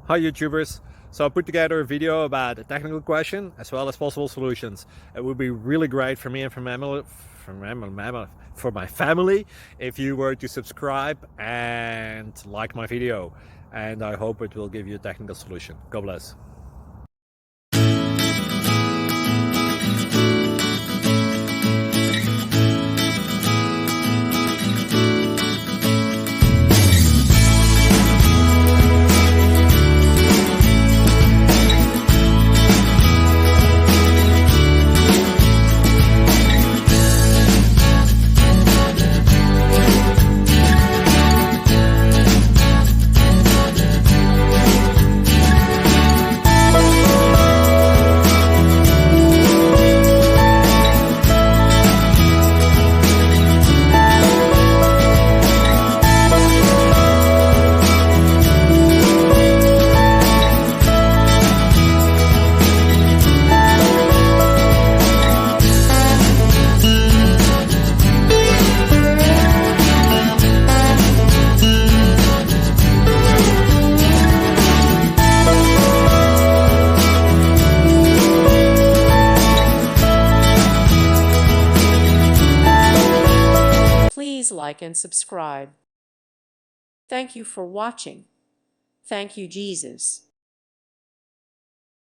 Hi YouTubers. So I put together a video about a technical question as well as possible solutions. It would be really great for me and for my family if you were to subscribe and like my video, and I hope it will give you a technical solution. God bless. Please like and subscribe. Thank you for watching. Thank you, Jesus.